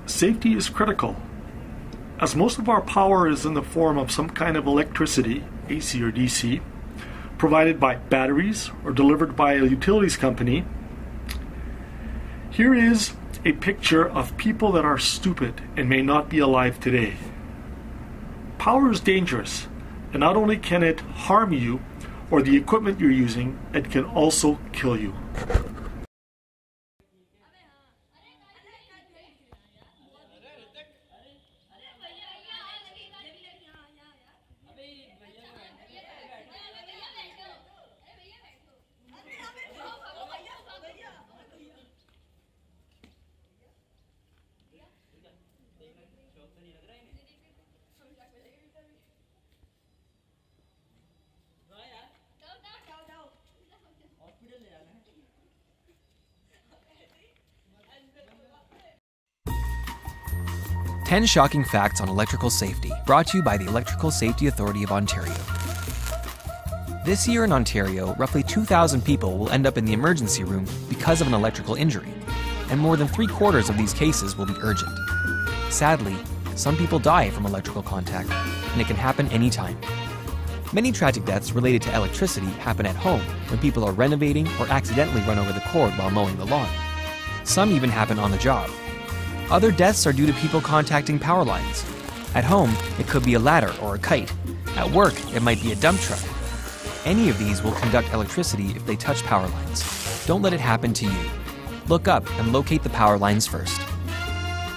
Safety is critical. As most of our power is in the form of some kind of electricity, AC or DC, provided by batteries or delivered by a utilities company, here is a picture of people that are stupid and may not be alive today. Power is dangerous, and not only can it harm you or the equipment you're using, it can also kill you. Ten shocking facts on electrical safety, brought to you by the Electrical Safety Authority of Ontario. This year in Ontario, roughly 2,000 people will end up in the emergency room because of an electrical injury, and more than 3/4 of these cases will be urgent. Sadly, some people die from electrical contact, and it can happen anytime. Many tragic deaths related to electricity happen at home when people are renovating or accidentally run over the cord while mowing the lawn. Some even happen on the job. Other deaths are due to people contacting power lines. At home, it could be a ladder or a kite. At work, it might be a dump truck. Any of these will conduct electricity if they touch power lines. Don't let it happen to you. Look up and locate the power lines first.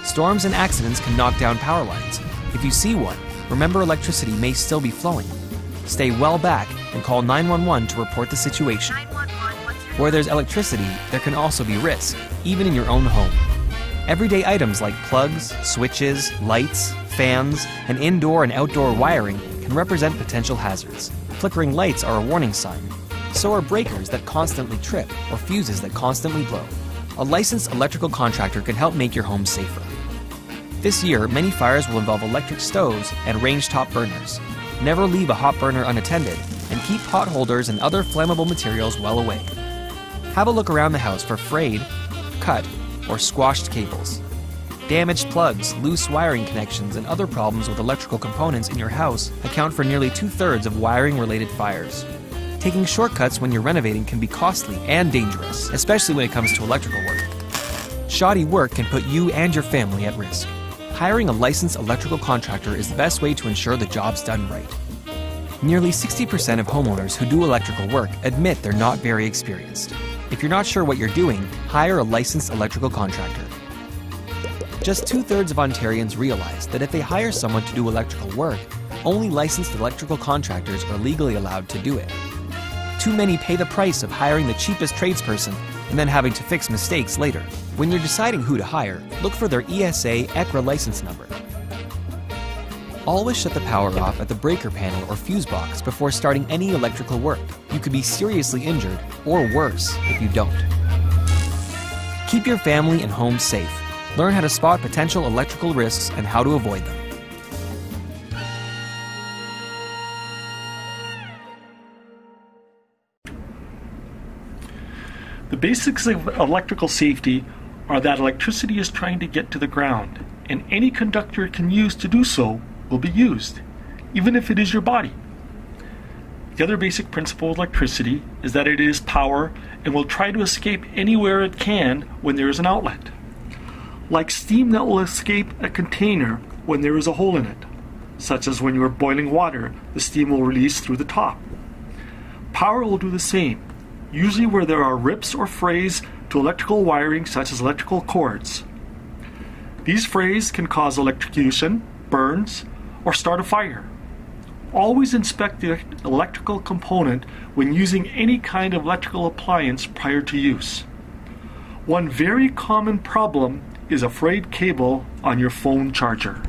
Storms and accidents can knock down power lines. If you see one, remember electricity may still be flowing. Stay well back and call 911 to report the situation. Where there's electricity, there can also be risk, even in your own home. Everyday items like plugs, switches, lights, fans, and indoor and outdoor wiring can represent potential hazards. Flickering lights are a warning sign. So are breakers that constantly trip or fuses that constantly blow. A licensed electrical contractor can help make your home safer. This year, many fires will involve electric stoves and range-top burners. Never leave a hot burner unattended, and keep pot holders and other flammable materials well away. Have a look around the house for frayed, cut, or squashed cables. Damaged plugs, loose wiring connections, and other problems with electrical components in your house account for nearly 2/3 of wiring-related fires. Taking shortcuts when you're renovating can be costly and dangerous, especially when it comes to electrical work. Shoddy work can put you and your family at risk. Hiring a licensed electrical contractor is the best way to ensure the job's done right. Nearly 60% of homeowners who do electrical work admit they're not very experienced. If you're not sure what you're doing, hire a licensed electrical contractor. Just 2/3 of Ontarians realize that if they hire someone to do electrical work, only licensed electrical contractors are legally allowed to do it. Too many pay the price of hiring the cheapest tradesperson and then having to fix mistakes later. When you're deciding who to hire, look for their ESA ECRA license number. Always shut the power off at the breaker panel or fuse box before starting any electrical work. You could be seriously injured, or worse, if you don't. Keep your family and home safe. Learn how to spot potential electrical risks and how to avoid them. The basics of electrical safety are that electricity is trying to get to the ground, and any conductor it can use to do so will be used, even if it is your body. The other basic principle of electricity is that it is power and will try to escape anywhere it can when there is an outlet. Like steam that will escape a container when there is a hole in it, such as when you are boiling water, the steam will release through the top. Power will do the same, usually where there are rips or frays to electrical wiring, such as electrical cords. These frays can cause electrocution, burns, or start a fire. Always inspect the electrical component when using any kind of electrical appliance prior to use. One very common problem is a frayed cable on your phone charger.